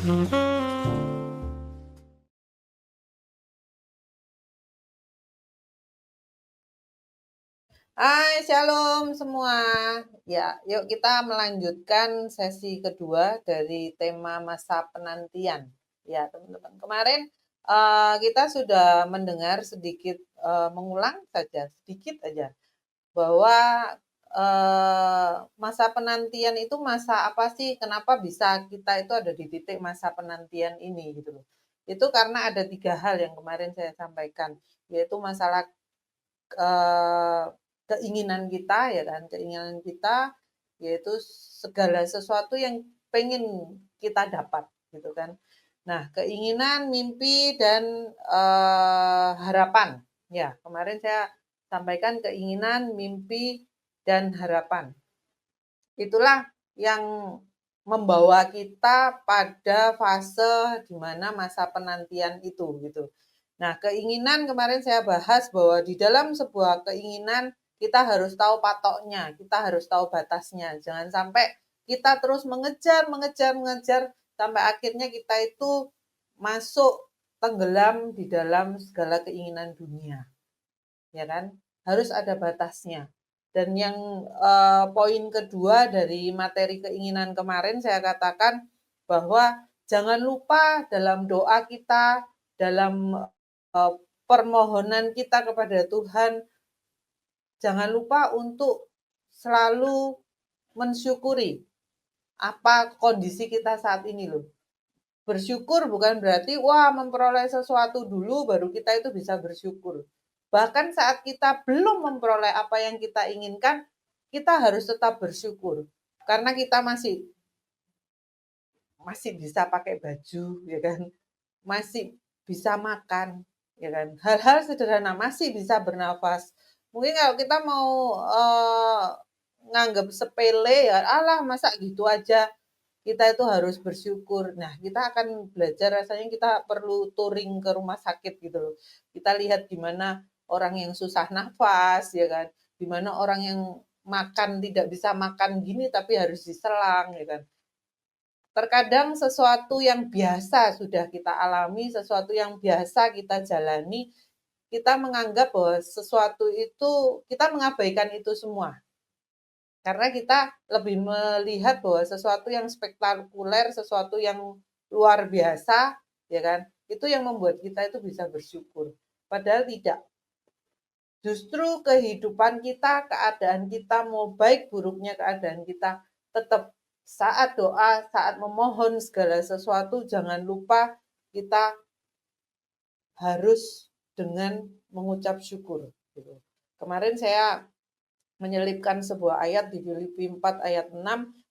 Hai, shalom semua. Ya, yuk kita melanjutkan sesi kedua dari tema masa penantian. Ya, teman-teman. Kemarin kita sudah mendengar sedikit, mengulang saja, sedikit aja, bahwa masa penantian itu masa apa sih? Kenapa bisa kita itu ada di titik masa penantian ini gitu loh. Itu karena ada 3 hal yang kemarin saya sampaikan, yaitu masalah keinginan kita ya kan, keinginan kita yaitu segala sesuatu yang pengen kita dapat gitu kan. Nah, keinginan, mimpi, dan harapan. Ya, kemarin saya sampaikan keinginan, mimpi, dan harapan. Itulah yang membawa kita pada fase di mana masa penantian itu gitu. Nah, keinginan kemarin saya bahas bahwa di dalam sebuah keinginan kita harus tahu patoknya, kita harus tahu batasnya. Jangan sampai kita terus mengejar, mengejar, mengejar sampai akhirnya kita itu masuk tenggelam di dalam segala keinginan dunia. Ya kan? Harus ada batasnya. Dan yang poin kedua dari materi keinginan kemarin saya katakan bahwa jangan lupa dalam doa kita, dalam permohonan kita kepada Tuhan, jangan lupa untuk selalu mensyukuri apa kondisi kita saat ini loh. Bersyukur bukan berarti wah memperoleh sesuatu dulu baru kita itu bisa bersyukur. Bahkan saat kita belum memperoleh apa yang kita inginkan, kita harus tetap bersyukur. Karena kita masih bisa pakai baju, ya kan? Masih bisa makan, ya kan? Hal-hal sederhana masih bisa bernafas. Mungkin kalau kita mau nganggap sepele ya, alah masa gitu aja kita itu harus bersyukur. Nah, kita akan belajar rasanya kita perlu touring ke rumah sakit gitu loh. Kita lihat gimana orang yang susah nafas, ya kan? Gimana orang yang makan tidak bisa makan gini tapi harus diselang, ya kan? Terkadang sesuatu yang biasa sudah kita alami, sesuatu yang biasa kita jalani, kita menganggap bahwa sesuatu itu, kita mengabaikan itu semua. Karena kita lebih melihat bahwa sesuatu yang spektakuler, sesuatu yang luar biasa, ya kan? Itu yang membuat kita itu bisa bersyukur. Padahal tidak. Justru kehidupan kita, keadaan kita, mau baik buruknya keadaan kita, tetap saat doa, saat memohon segala sesuatu, jangan lupa kita harus dengan mengucap syukur. Gitu. Kemarin saya menyelipkan sebuah ayat di Filipi 4 ayat 6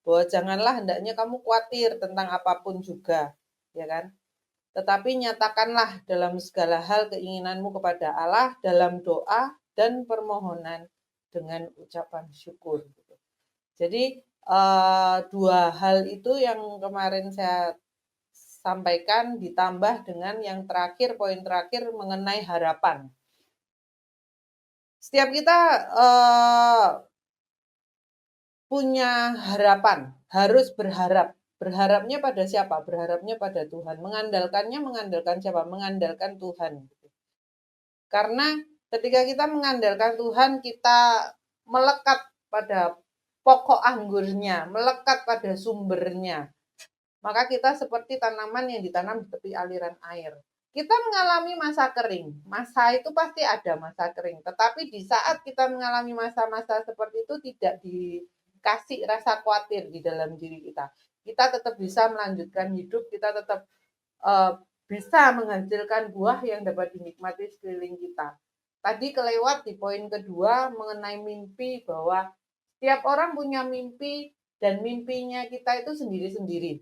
bahwa janganlah hendaknya kamu khawatir tentang apapun juga, ya kan? Tetapi nyatakanlah dalam segala hal keinginanmu kepada Allah dalam doa dan permohonan dengan ucapan syukur. Jadi dua hal itu yang kemarin saya sampaikan ditambah dengan yang terakhir, poin terakhir mengenai harapan. Setiap kita punya harapan, harus berharap. Berharapnya pada siapa? Berharapnya pada Tuhan. Mengandalkan siapa? Mengandalkan Tuhan. Karena ketika kita mengandalkan Tuhan, kita melekat pada pokok anggurnya, melekat pada sumbernya. Maka kita seperti tanaman yang ditanam di tepi aliran air. Kita mengalami masa kering. Masa itu pasti ada masa kering. Tetapi di saat kita mengalami masa-masa seperti itu tidak dikasih rasa khawatir di dalam diri kita. Kita tetap bisa melanjutkan hidup, kita tetap bisa menghasilkan buah yang dapat dinikmati sekeliling kita. Tadi kelewat di poin kedua mengenai mimpi bahwa setiap orang punya mimpi dan mimpinya kita itu sendiri-sendiri.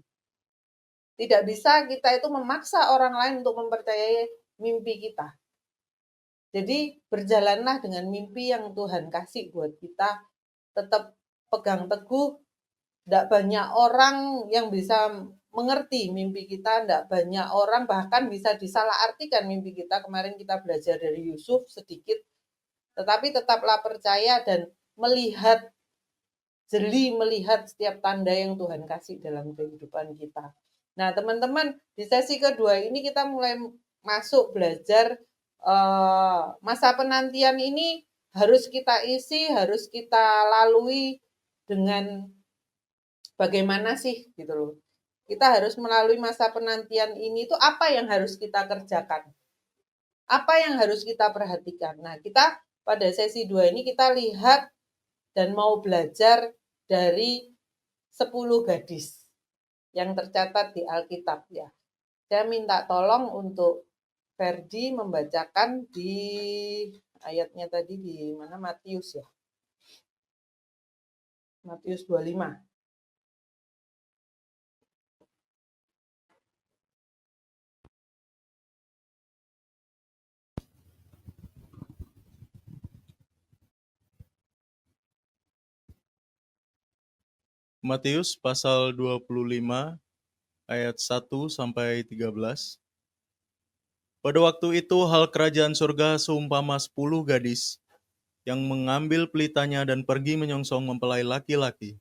Tidak bisa kita itu memaksa orang lain untuk mempercayai mimpi kita. Jadi berjalanlah dengan mimpi yang Tuhan kasih buat kita. Tetap pegang teguh. Tidak banyak orang yang bisa mengerti mimpi kita. Tidak banyak orang bahkan bisa disalahartikan mimpi kita. Kemarin kita belajar dari Yusuf sedikit. Tetapi tetaplah percaya dan jeli melihat setiap tanda yang Tuhan kasih dalam kehidupan kita. Nah, teman-teman, di sesi kedua ini kita mulai masuk belajar masa penantian ini harus kita isi, harus kita lalui dengan bagaimana sih gitu loh. Kita harus melalui masa penantian ini tuh apa yang harus kita kerjakan? Apa yang harus kita perhatikan? Nah, kita pada sesi 2 ini kita lihat dan mau belajar dari 10 gadis yang tercatat di Alkitab ya. Saya minta tolong untuk Ferdi membacakan di ayatnya tadi di mana Matius ya. Matius 25. Matius pasal 25 ayat 1 sampai 13. Pada waktu itu hal kerajaan surga seumpama 10 gadis yang mengambil pelitanya dan pergi menyongsong mempelai laki-laki.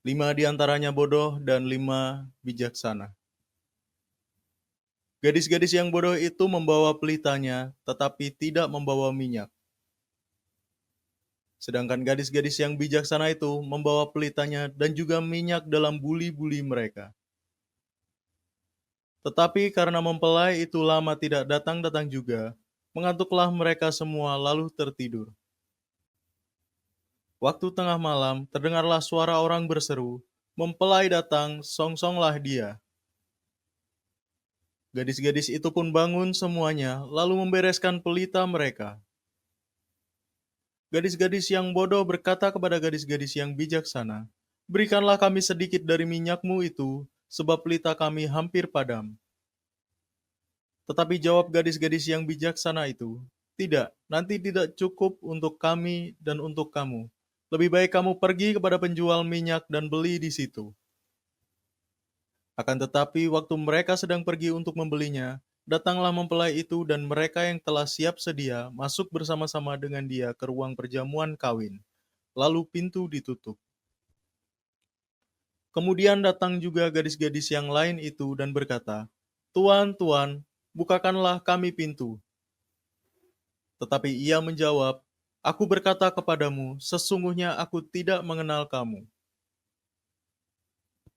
5 diantaranya bodoh dan 5 bijaksana. Gadis-gadis yang bodoh itu membawa pelitanya, tetapi tidak membawa minyak. Sedangkan gadis-gadis yang bijaksana itu membawa pelitanya dan juga minyak dalam buli-buli mereka. Tetapi karena mempelai itu lama tidak datang-datang juga, mengantuklah mereka semua lalu tertidur. Waktu tengah malam terdengarlah suara orang berseru, "Mempelai datang, songsonglah dia." Gadis-gadis itu pun bangun semuanya, lalu membereskan pelita mereka. Gadis-gadis yang bodoh berkata kepada gadis-gadis yang bijaksana, "Berikanlah kami sedikit dari minyakmu itu, sebab pelita kami hampir padam." Tetapi jawab gadis-gadis yang bijaksana itu, "Tidak, nanti tidak cukup untuk kami dan untuk kamu. Lebih baik kamu pergi kepada penjual minyak dan beli di situ." Akan tetapi waktu mereka sedang pergi untuk membelinya, datanglah mempelai itu dan mereka yang telah siap sedia masuk bersama-sama dengan dia ke ruang perjamuan kawin. Lalu pintu ditutup. Kemudian datang juga gadis-gadis yang lain itu dan berkata, "Tuan, Tuan, bukakanlah kami pintu." Tetapi ia menjawab, "Aku berkata kepadamu, sesungguhnya aku tidak mengenal kamu.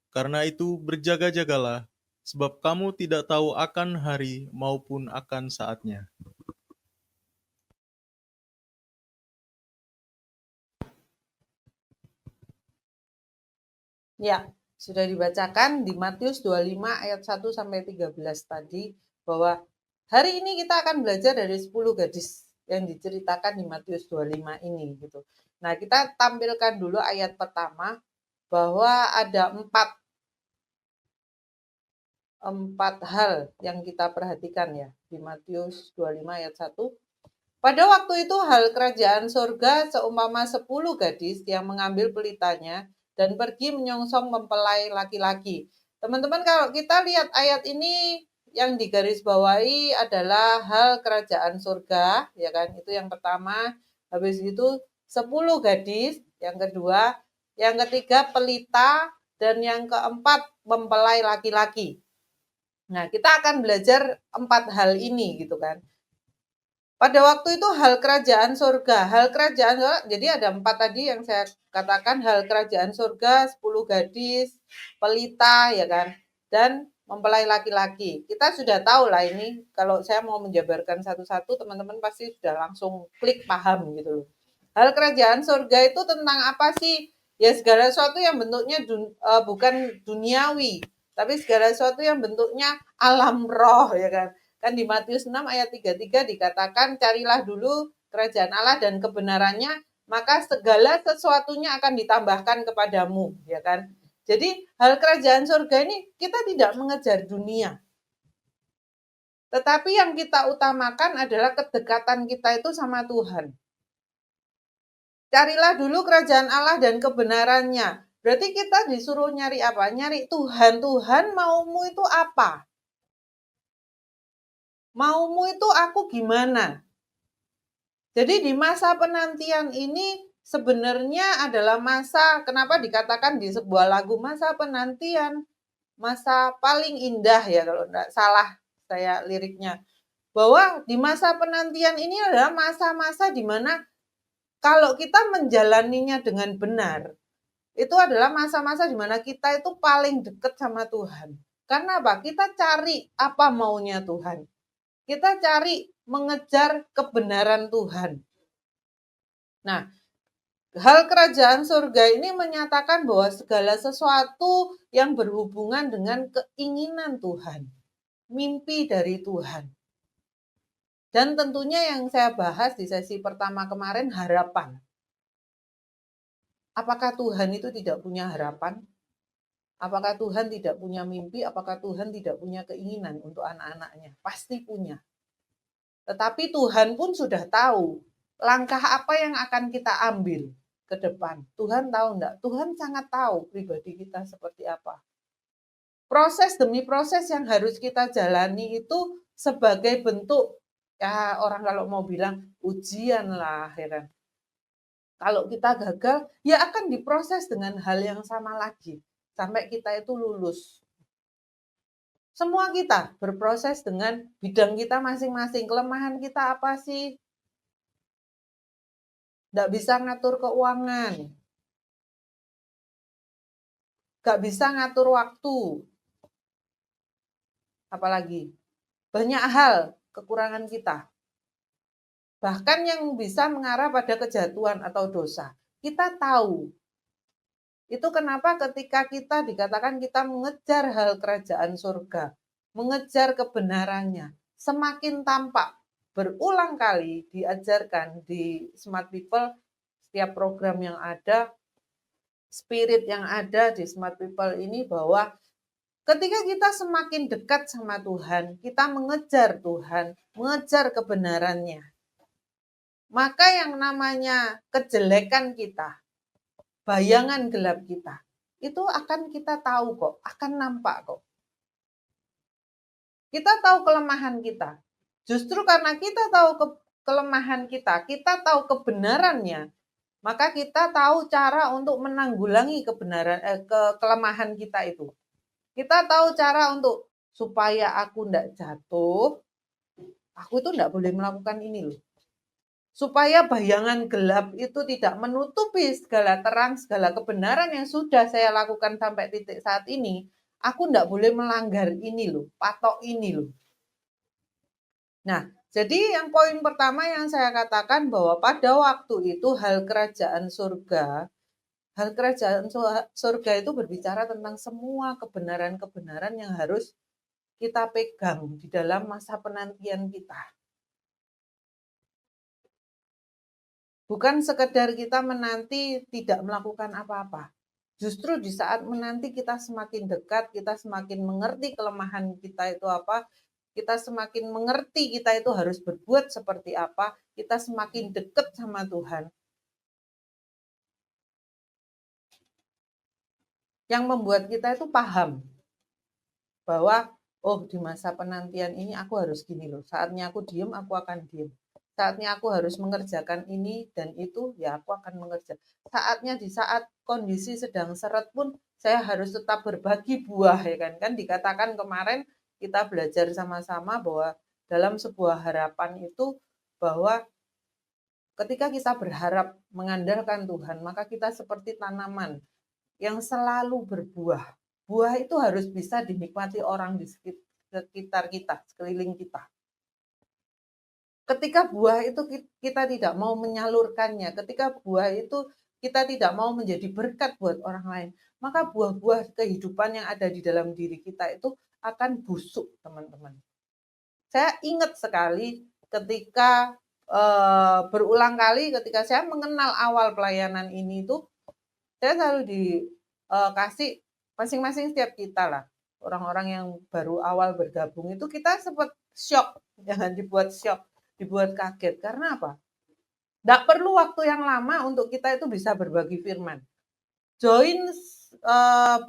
Karena itu berjaga-jagalah, sebab kamu tidak tahu akan hari maupun akan saatnya." Ya, sudah dibacakan di Matius 25 ayat 1 sampai 13 tadi bahwa hari ini kita akan belajar dari 10 gadis yang diceritakan di Matius 25 ini gitu. Nah, kita tampilkan dulu ayat pertama bahwa ada empat hal yang kita perhatikan ya di Matius 25 ayat 1. Pada waktu itu hal kerajaan surga seumpama 10 gadis yang mengambil pelitanya dan pergi menyongsong mempelai laki-laki. Teman-teman, kalau kita lihat ayat ini yang digarisbawahi adalah hal kerajaan surga, ya kan? Itu yang pertama. Habis itu 10 gadis, yang kedua, yang ketiga pelita, dan yang keempat mempelai laki-laki. Nah, kita akan belajar 4 hal ini gitu kan. Pada waktu itu hal kerajaan surga. Hal kerajaan surga, jadi ada 4 tadi yang saya katakan, hal kerajaan surga, 10 gadis, pelita ya kan, dan mempelai laki-laki. Kita sudah tahu lah ini, kalau saya mau menjabarkan satu-satu, teman-teman pasti sudah langsung klik paham gitu loh. Hal kerajaan surga itu tentang apa sih? Ya segala sesuatu yang bentuknya bukan duniawi, tapi segala sesuatu yang bentuknya alam roh ya kan. Kan di Matius 6 ayat 33 dikatakan, "Carilah dulu kerajaan Allah dan kebenarannya, maka segala sesuatunya akan ditambahkan kepadamu." Ya kan? Jadi hal kerajaan surga ini kita tidak mengejar dunia. Tetapi yang kita utamakan adalah kedekatan kita itu sama Tuhan. Carilah dulu kerajaan Allah dan kebenarannya. Berarti kita disuruh nyari apa? Nyari Tuhan. Tuhan maumu itu apa? Maumu itu aku gimana? Jadi di masa penantian ini sebenarnya adalah masa, kenapa dikatakan di sebuah lagu masa penantian? masa paling indah ya kalau enggak salah saya liriknya. Bahwa di masa penantian ini adalah masa-masa di mana kalau kita menjalaninya dengan benar, itu adalah masa-masa di mana kita itu paling dekat sama Tuhan. Karena apa? Kita cari apa maunya Tuhan. Kita cari mengejar kebenaran Tuhan. Nah, hal kerajaan surga ini menyatakan bahwa segala sesuatu yang berhubungan dengan keinginan Tuhan, mimpi dari Tuhan. Dan tentunya yang saya bahas di sesi pertama kemarin, harapan. Apakah Tuhan itu tidak punya harapan? Apakah Tuhan tidak punya mimpi? Apakah Tuhan tidak punya keinginan untuk anak-anaknya? Pasti punya. Tetapi Tuhan pun sudah tahu langkah apa yang akan kita ambil ke depan. Tuhan tahu enggak? Tuhan sangat tahu pribadi kita seperti apa. Proses demi proses yang harus kita jalani itu sebagai bentuk, ya orang kalau mau bilang ujian lah, ya kan. Kalau kita gagal, ya akan diproses dengan hal yang sama lagi sampai kita itu lulus. Semua kita berproses dengan bidang kita masing-masing. Kelemahan kita apa sih? Nggak bisa ngatur keuangan. Nggak bisa ngatur waktu. Apalagi? Banyak hal kekurangan kita. Bahkan yang bisa mengarah pada kejatuhan atau dosa. Kita tahu. Itu kenapa ketika kita dikatakan kita mengejar hal kerajaan surga, mengejar kebenarannya, semakin tampak. Berulang kali diajarkan di Smart People, setiap program yang ada, spirit yang ada di Smart People ini bahwa ketika kita semakin dekat sama Tuhan, kita mengejar Tuhan, mengejar kebenarannya, maka yang namanya kejelekan kita, bayangan gelap kita, itu akan kita tahu kok, akan nampak kok. Kita tahu kelemahan kita. Justru karena kita tahu kelemahan kita tahu kebenarannya, maka kita tahu cara untuk menanggulangi kelemahan kita itu. Kita tahu cara untuk supaya aku enggak jatuh, aku itu enggak boleh melakukan ini loh. Supaya bayangan gelap itu tidak menutupi segala terang, segala kebenaran yang sudah saya lakukan sampai titik saat ini, aku enggak boleh melanggar ini loh, patok ini loh. Nah, jadi yang poin pertama yang saya katakan bahwa pada waktu itu hal kerajaan surga itu berbicara tentang semua kebenaran-kebenaran yang harus kita pegang di dalam masa penantian kita. Bukan sekedar kita menanti tidak melakukan apa-apa. Justru di saat menanti kita semakin dekat, kita semakin mengerti kelemahan kita itu apa, kita semakin mengerti kita itu harus berbuat seperti apa, kita semakin dekat sama Tuhan. Yang membuat kita itu paham bahwa, oh di masa penantian ini aku harus gini loh, saatnya aku diem, aku akan diem. Saatnya aku harus mengerjakan ini dan itu, ya aku akan mengerjakan. Saatnya di saat kondisi sedang seret pun, saya harus tetap berbagi buah, ya kan? Kan dikatakan kemarin kita belajar sama-sama bahwa dalam sebuah harapan itu, bahwa ketika kita berharap mengandalkan Tuhan, maka kita seperti tanaman yang selalu berbuah. Buah itu harus bisa dinikmati orang di sekitar kita, sekeliling kita. Ketika buah itu kita tidak mau menyalurkannya, ketika buah itu kita tidak mau menjadi berkat buat orang lain, maka buah-buah kehidupan yang ada di dalam diri kita itu akan busuk, teman-teman. Saya ingat sekali ketika berulang kali ketika saya mengenal awal pelayanan ini itu, saya selalu dikasih masing-masing setiap kita lah, orang-orang yang baru awal bergabung itu kita sempat shock, jangan dibuat shock, dibuat kaget. Karena apa? Nggak perlu waktu yang lama untuk kita itu bisa berbagi firman. Join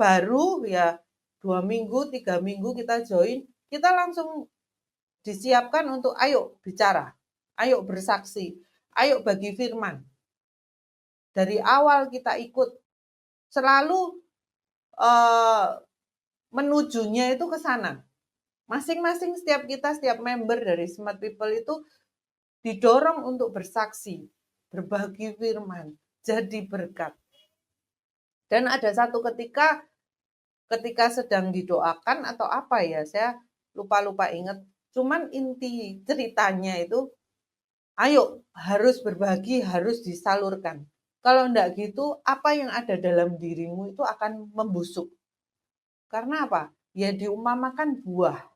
baru ya 2 minggu, 3 minggu kita join, kita langsung disiapkan untuk ayo bicara, ayo bersaksi, ayo bagi firman. Dari awal kita ikut selalu menujunya itu ke sana. Masing-masing setiap kita, setiap member dari Smart People itu didorong untuk bersaksi, berbagi firman, jadi berkat. Dan ada satu ketika sedang didoakan atau apa ya, saya lupa ingat. Cuman inti ceritanya itu, ayo harus berbagi, harus disalurkan. Kalau enggak gitu, apa yang ada dalam dirimu itu akan membusuk. Karena apa? Ya diumpamakan buah.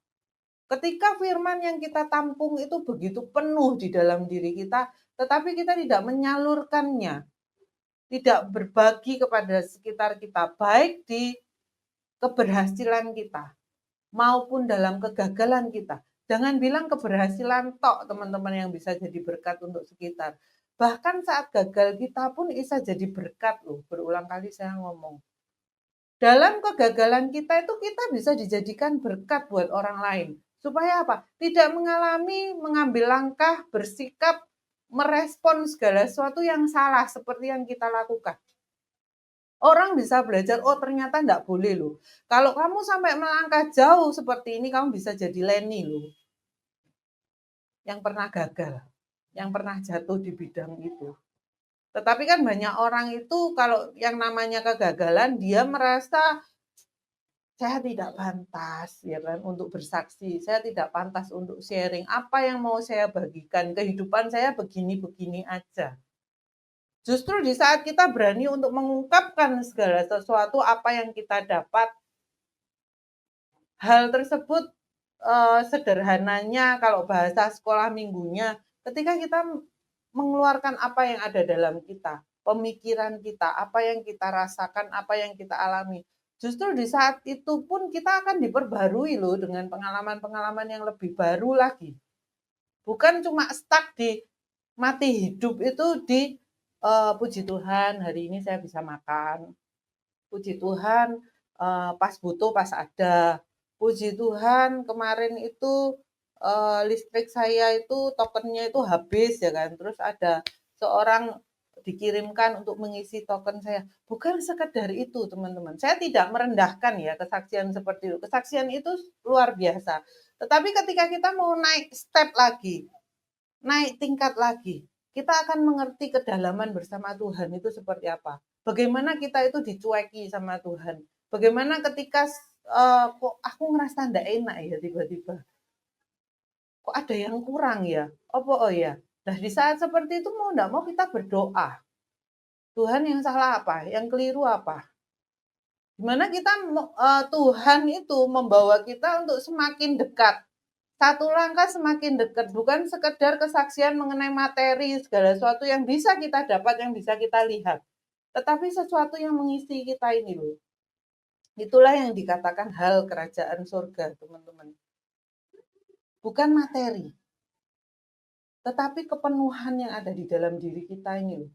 Ketika firman yang kita tampung itu begitu penuh di dalam diri kita, tetapi kita tidak menyalurkannya, tidak berbagi kepada sekitar kita, baik di keberhasilan kita maupun dalam kegagalan kita. Jangan bilang keberhasilan tok, teman-teman, yang bisa jadi berkat untuk sekitar. Bahkan saat gagal kita pun bisa jadi berkat loh. Berulang kali saya ngomong. Dalam kegagalan kita itu kita bisa dijadikan berkat buat orang lain. Supaya apa? Tidak mengambil langkah, bersikap, merespon segala sesuatu yang salah seperti yang kita lakukan. Orang bisa belajar, oh ternyata enggak boleh loh. Kalau kamu sampai melangkah jauh seperti ini, kamu bisa jadi Leni loh. Yang pernah gagal, yang pernah jatuh di bidang itu. Tetapi kan banyak orang itu kalau yang namanya kegagalan, dia merasa saya tidak pantas ya kan untuk bersaksi, saya tidak pantas untuk sharing. Apa yang mau saya bagikan? Kehidupan saya begini-begini aja. Justru di saat kita berani untuk mengungkapkan segala sesuatu apa yang kita dapat, hal tersebut sederhananya kalau bahasa sekolah minggunya, ketika kita mengeluarkan apa yang ada dalam kita, pemikiran kita, apa yang kita rasakan, apa yang kita alami. Justru di saat itu pun kita akan diperbarui loh dengan pengalaman-pengalaman yang lebih baru lagi. Bukan cuma stuck di mati hidup itu di puji Tuhan hari ini saya bisa makan. Puji Tuhan pas butuh pas ada. Puji Tuhan kemarin itu listrik saya itu tokennya itu habis ya kan. Terus ada seorang dikirimkan untuk mengisi token saya. Bukan sekedar itu, teman-teman. Saya tidak merendahkan ya kesaksian seperti itu. Kesaksian itu luar biasa. Tetapi ketika kita mau naik step lagi, naik tingkat lagi, kita akan mengerti kedalaman bersama Tuhan itu seperti apa. Bagaimana kita itu dicueki sama Tuhan. Bagaimana ketika kok aku ngerasa ndak enak ya tiba-tiba. Kok ada yang kurang ya? Apa oh ya? Nah di saat seperti itu mau ndak mau kita berdoa. Tuhan yang salah apa? Yang keliru apa? Gimana kita Tuhan itu membawa kita untuk semakin dekat. Satu langkah semakin dekat, bukan sekedar kesaksian mengenai materi segala sesuatu yang bisa kita dapat, yang bisa kita lihat. Tetapi sesuatu yang mengisi kita ini loh. Itulah yang dikatakan hal kerajaan surga, teman-teman. Bukan materi, tetapi kepenuhan yang ada di dalam diri kita ini loh.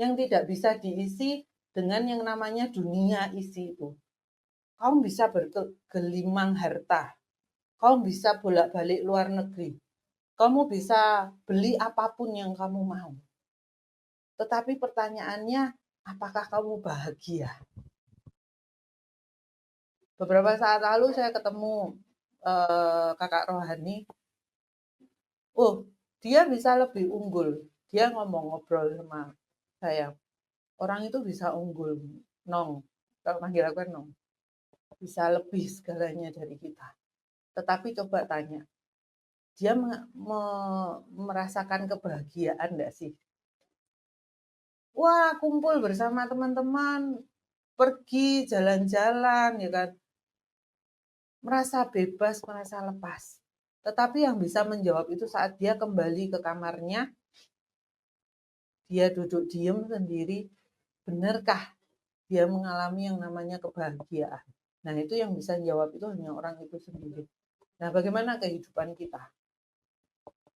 Yang tidak bisa diisi dengan yang namanya dunia isi itu. Kamu bisa bergelimang harta. Kamu bisa bolak-balik luar negeri. Kamu bisa beli apapun yang kamu mau. Tetapi pertanyaannya, apakah kamu bahagia? Beberapa saat lalu saya ketemu kakak rohani. Oh, dia bisa lebih unggul. Dia ngobrol sama saya. Orang itu bisa unggul, Nong. Kalau manggil aku kan Nong. Bisa lebih segalanya dari kita. Tetapi coba tanya, dia merasakan kebahagiaan enggak sih? Wah, kumpul bersama teman-teman, pergi jalan-jalan, ya kan? Merasa bebas, merasa lepas. Tetapi yang bisa menjawab itu saat dia kembali ke kamarnya, dia duduk diem sendiri, benarkah dia mengalami yang namanya kebahagiaan? Nah, itu yang bisa jawab itu hanya orang itu sendiri. Nah, bagaimana kehidupan kita?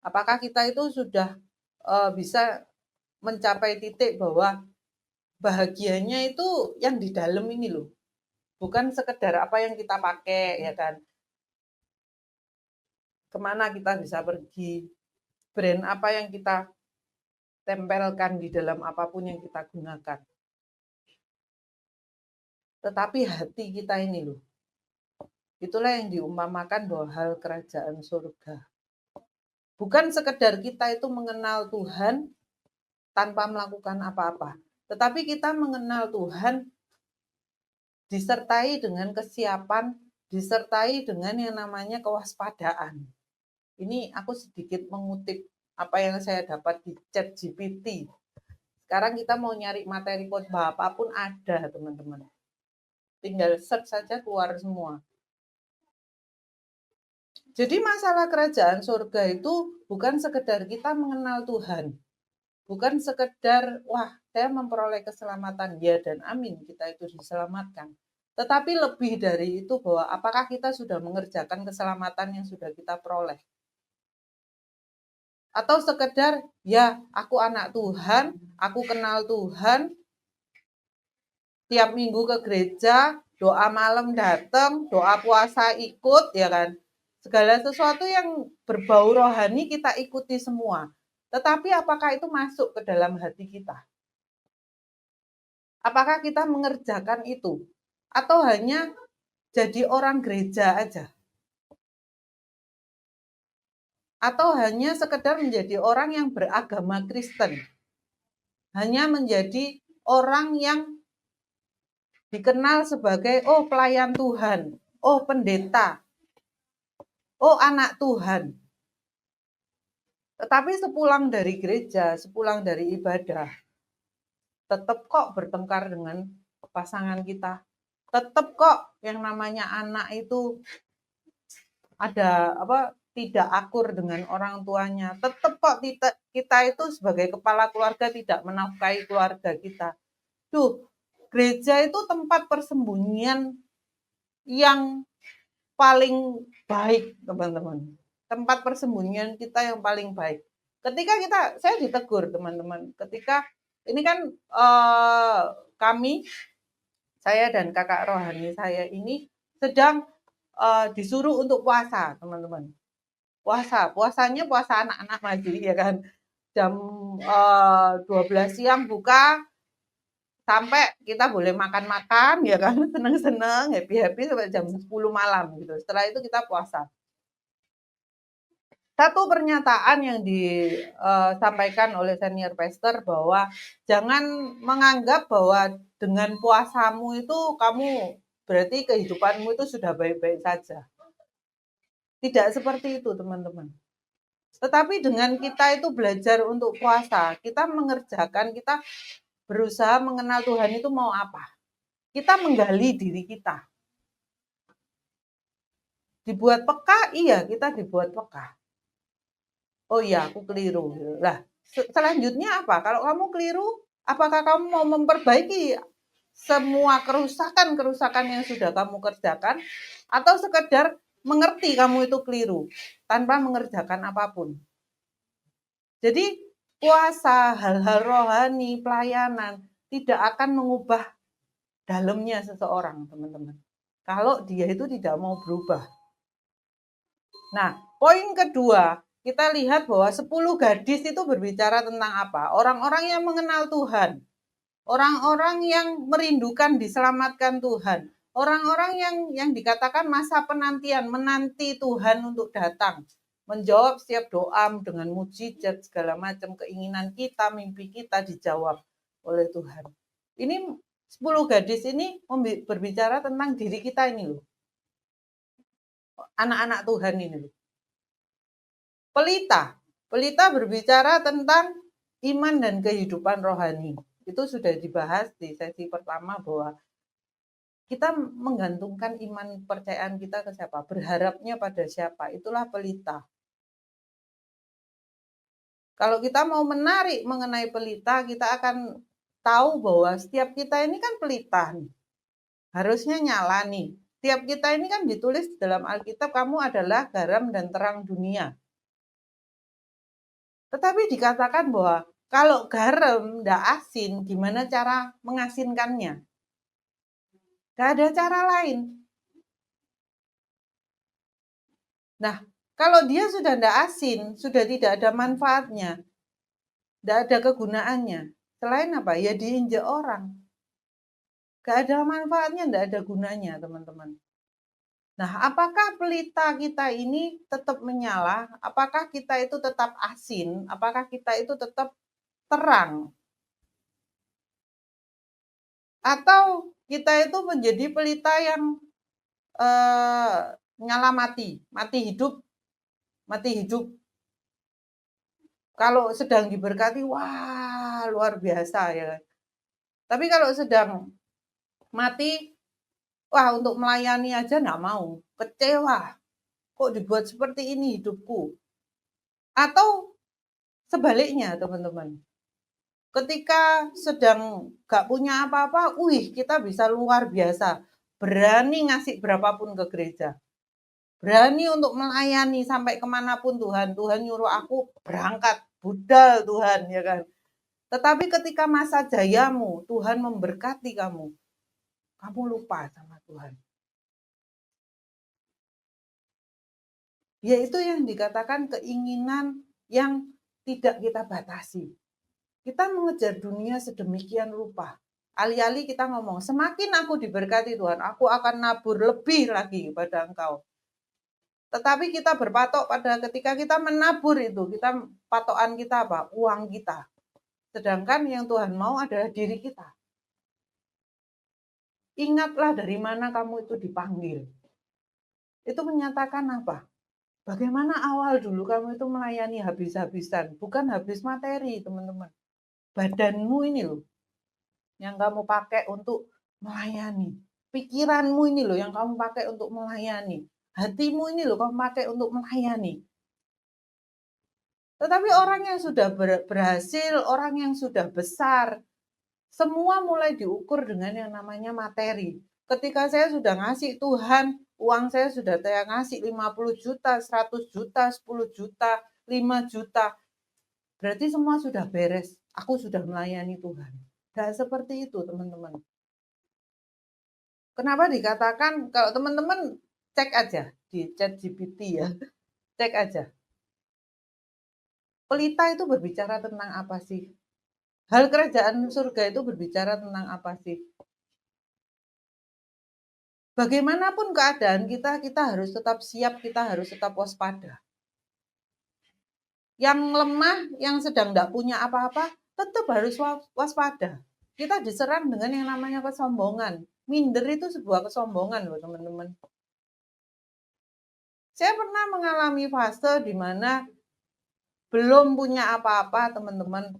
Apakah kita itu sudah bisa mencapai titik bahwa bahagianya itu yang di dalam ini loh. Bukan sekedar apa yang kita pakai, ya kan. Kemana kita bisa pergi, brand apa yang kita tempelkan di dalam apapun yang kita gunakan. Tetapi hati kita ini loh, Itulah yang diumpamakan bahwa hal kerajaan surga. Bukan sekedar kita itu mengenal Tuhan tanpa melakukan apa-apa, tetapi kita mengenal Tuhan disertai dengan kesiapan, disertai dengan yang namanya kewaspadaan. Ini aku sedikit mengutip apa yang saya dapat di ChatGPT. Sekarang kita mau nyari materi khotbah apapun ada, teman-teman. Tinggal search saja keluar semua. Jadi masalah kerajaan surga itu bukan sekedar kita mengenal Tuhan. Bukan sekedar, wah saya memperoleh keselamatan, ya dan amin, kita itu diselamatkan. Tetapi lebih dari itu bahwa apakah kita sudah mengerjakan keselamatan yang sudah kita peroleh. Atau sekedar, ya aku anak Tuhan, aku kenal Tuhan, tiap minggu ke gereja, doa malam datang, doa puasa ikut, ya kan. Segala sesuatu yang berbau rohani kita ikuti semua. Tetapi apakah itu masuk ke dalam hati kita? Apakah kita mengerjakan itu? Atau hanya jadi orang gereja aja? Atau hanya sekedar menjadi orang yang beragama Kristen? Hanya menjadi orang yang dikenal sebagai, oh pelayan Tuhan, oh pendeta, oh anak Tuhan. Tetapi sepulang dari gereja, sepulang dari ibadah, tetap kok bertengkar dengan pasangan kita. Tetap kok yang namanya anak itu ada tidak akur dengan orang tuanya. Tetap kok kita itu sebagai kepala keluarga tidak menafkahi keluarga kita. Tuh, gereja itu tempat persembunyian yang paling baik, teman-teman. Tempat persembunyian kita yang paling baik. Ketika saya ditegur, teman-teman. Ketika ini kan kami, saya dan kakak rohani saya ini sedang disuruh untuk puasa, teman-teman. Puasanya puasa anak-anak lagi, ya kan. Jam 12 siang buka, sampai kita boleh makan-makan, ya kan, seneng-seneng, happy-happy sampai jam 10 malam gitu. Setelah itu kita puasa. Satu pernyataan yang disampaikan oleh senior pastor bahwa jangan menganggap bahwa dengan puasamu itu kamu berarti kehidupanmu itu sudah baik-baik saja. Tidak seperti itu, teman-teman. Tetapi dengan kita itu belajar untuk puasa, kita mengerjakan, kita berusaha mengenal Tuhan itu mau apa. Kita menggali diri kita. Dibuat peka, iya kita dibuat peka. Oh iya, aku keliru. Lah, selanjutnya apa? Kalau kamu keliru, apakah kamu mau memperbaiki semua kerusakan-kerusakan yang sudah kamu kerjakan? Atau sekedar mengerti kamu itu keliru, tanpa mengerjakan apapun? Jadi, puasa, hal-hal rohani, pelayanan, tidak akan mengubah dalamnya seseorang, teman-teman. Kalau dia itu tidak mau berubah. Nah, poin kedua, kita lihat bahwa 10 gadis itu berbicara tentang apa? Orang-orang yang mengenal Tuhan. Orang-orang yang merindukan diselamatkan Tuhan. Orang-orang yang dikatakan masa penantian, menanti Tuhan untuk datang. Menjawab setiap doa dengan mujizat, segala macam keinginan kita, mimpi kita dijawab oleh Tuhan. Ini 10 gadis ini berbicara tentang diri kita ini loh. Anak-anak Tuhan ini loh. Pelita berbicara tentang iman dan kehidupan rohani. Itu sudah dibahas di sesi pertama bahwa kita menggantungkan iman kepercayaan kita ke siapa, berharapnya pada siapa, itulah pelita. Kalau kita mau menarik mengenai pelita, kita akan tahu bahwa setiap kita ini kan pelita nih. Harusnya nyala nih. Setiap kita ini kan ditulis dalam Alkitab, kamu adalah garam dan terang dunia. Tetapi dikatakan bahwa kalau garam tidak asin, gimana cara mengasinkannya? Tidak ada cara lain. Nah, kalau dia sudah tidak asin, sudah tidak ada manfaatnya, tidak ada kegunaannya. Selain apa? Ya diinjak orang. Tidak ada manfaatnya, tidak ada gunanya, teman-teman. Nah, apakah pelita kita ini tetap menyala? Apakah kita itu tetap asin? Apakah kita itu tetap terang? Atau kita itu menjadi pelita yang nyala mati, mati hidup, mati hidup. Kalau sedang diberkati, wah luar biasa ya. Tapi kalau sedang mati, wah untuk melayani aja nggak mau, kecewa. Kok dibuat seperti ini hidupku? Atau sebaliknya teman-teman, ketika sedang nggak punya apa-apa, wih kita bisa luar biasa, berani ngasih berapapun ke gereja. Berani untuk melayani sampai kemanapun Tuhan. Tuhan nyuruh aku berangkat, budal Tuhan, ya kan. Tetapi ketika masa jayamu, Tuhan memberkati kamu, kamu lupa sama Tuhan. Yaitu yang dikatakan keinginan yang tidak kita batasi. Kita mengejar dunia sedemikian rupa. Alih-alih kita ngomong, semakin aku diberkati Tuhan, aku akan nabur lebih lagi kepada Engkau. Tetapi kita berpatok pada ketika kita menabur itu, kita patokan kita apa? Uang kita. Sedangkan yang Tuhan mau adalah diri kita. Ingatlah dari mana kamu itu dipanggil. Itu menyatakan apa? Bagaimana awal dulu kamu itu melayani habis-habisan. Bukan habis materi, teman-teman. Badanmu ini loh, yang kamu pakai untuk melayani. Pikiranmu ini loh, yang kamu pakai untuk melayani. Hatimu ini loh, kamu pakai untuk melayani. Tetapi orang yang sudah berhasil, orang yang sudah besar, semua mulai diukur dengan yang namanya materi. Ketika saya sudah ngasih Tuhan, uang saya sudah saya ngasih 50 juta, 100 juta, 10 juta, 5 juta. Berarti semua sudah beres. Aku sudah melayani Tuhan. Tidak seperti itu, teman-teman. Kenapa dikatakan, kalau teman-teman cek aja di ChatGPT ya, cek aja. Pelita itu berbicara tentang apa sih? Hal kerajaan surga itu berbicara tentang apa sih? Bagaimanapun keadaan kita, kita harus tetap siap, kita harus tetap waspada. Yang lemah, yang sedang tidak punya apa-apa, tetap harus waspada. Kita diserang dengan yang namanya kesombongan. Minder itu sebuah kesombongan loh teman-teman. Saya pernah mengalami fase di mana belum punya apa-apa teman-teman.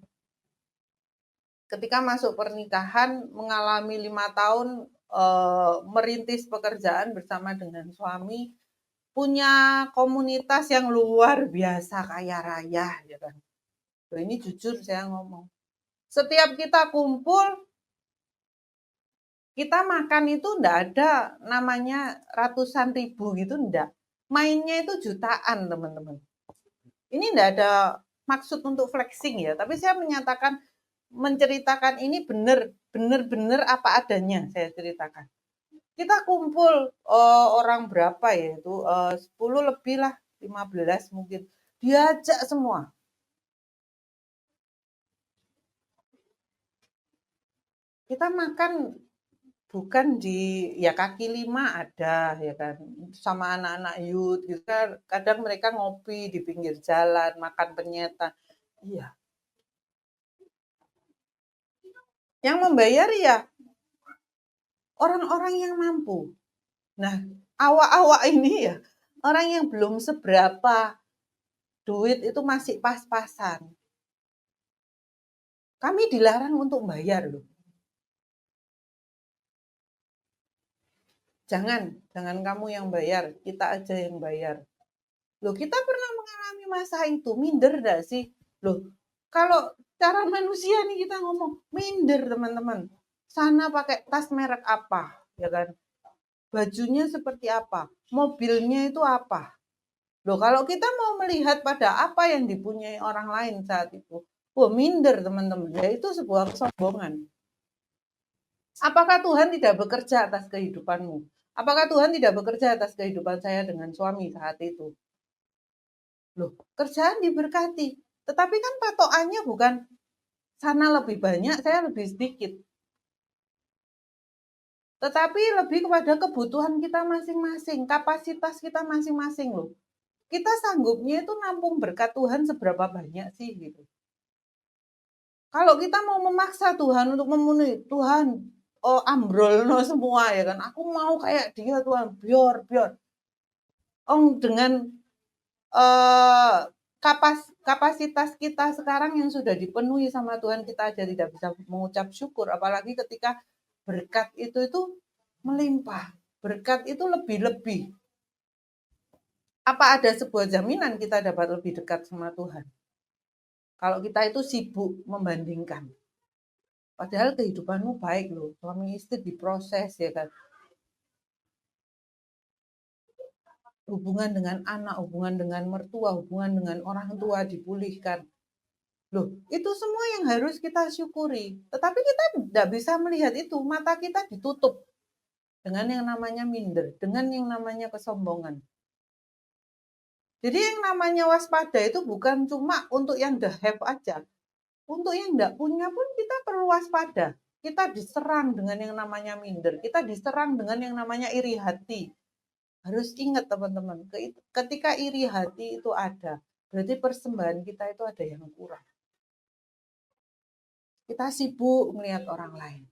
Ketika masuk pernikahan, mengalami 5 tahun merintis pekerjaan bersama dengan suami, punya komunitas yang luar biasa kaya raya, ya kan. Ini jujur saya ngomong. Setiap kita kumpul, kita makan itu enggak ada namanya ratusan ribu gitu, enggak. Mainnya itu jutaan, teman-teman. Ini enggak ada maksud untuk flexing ya, tapi saya menceritakan ini benar-benar apa adanya saya ceritakan. Kita kumpul orang berapa ya itu 10 lebih lah, 15 mungkin. Diajak semua. Kita makan bukan di ya kaki lima ada ya kan sama anak-anak youth gitu kan kadang mereka ngopi di pinggir jalan makan penyetan iya yang membayar ya orang-orang yang mampu. Nah awak-awak ini ya orang yang belum seberapa duit itu masih pas-pasan. Kami dilarang untuk bayar loh. Jangan kamu yang bayar, kita aja yang bayar. Loh, kita pernah mengalami masa itu, minder enggak sih? Loh, kalau cara manusia nih kita ngomong, minder teman-teman. Sana pakai tas merek apa, ya kan? Bajunya seperti apa? Mobilnya itu apa? Loh, kalau kita mau melihat pada apa yang dipunyai orang lain saat itu, wah minder teman-teman. Ya itu sebuah kesombongan. Apakah Tuhan tidak bekerja atas kehidupanmu? Apakah Tuhan tidak bekerja atas kehidupan saya dengan suami saat itu? Loh, kerjaan diberkati. Tetapi kan patokannya bukan sana lebih banyak, saya lebih sedikit. tetapi lebih kepada kebutuhan kita masing-masing, kapasitas kita masing-masing loh. Kita sanggupnya itu nampung berkat Tuhan seberapa banyak sih gitu. Kalau kita mau memaksa Tuhan untuk memenuhi, Tuhan, ambrolno semua ya kan, aku mau kayak dia Tuhan, biar. Dengan kapasitas kita sekarang yang sudah dipenuhi sama Tuhan, kita aja tidak bisa mengucap syukur, apalagi ketika berkat itu melimpah, berkat itu lebih-lebih. Apa ada sebuah jaminan kita dapat lebih dekat sama Tuhan? Kalau kita itu sibuk membandingkan. Padahal kehidupanmu baik loh, suami istri diproses ya kan. Hubungan dengan anak, hubungan dengan mertua, hubungan dengan orang tua dipulihkan. Loh, itu semua yang harus kita syukuri. Tetapi kita tidak bisa melihat itu, mata kita ditutup dengan yang namanya minder, dengan yang namanya kesombongan. Jadi yang namanya waspada itu bukan cuma untuk yang the have aja. Untuk yang tidak punya pun kita perlu waspada. Kita diserang dengan yang namanya minder, kita diserang dengan yang namanya iri hati. Harus ingat teman-teman, ketika iri hati itu ada, berarti persembahan kita itu ada yang kurang. Kita sibuk melihat orang lain.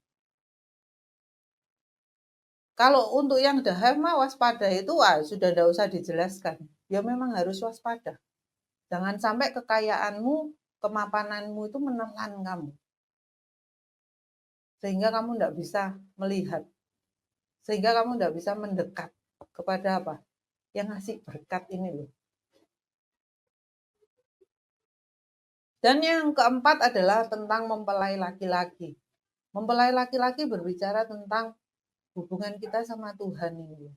Kalau untuk yang the have mah waspada itu sudah tidak usah dijelaskan. Ya memang harus waspada. Jangan sampai kekayaanmu, kemapananmu itu menelan kamu. Sehingga kamu tidak bisa melihat. Sehingga kamu tidak bisa mendekat kepada apa? Yang ngasih berkat ini loh. Dan yang keempat adalah tentang mempelai laki-laki. Mempelai laki-laki berbicara tentang hubungan kita sama Tuhan ini.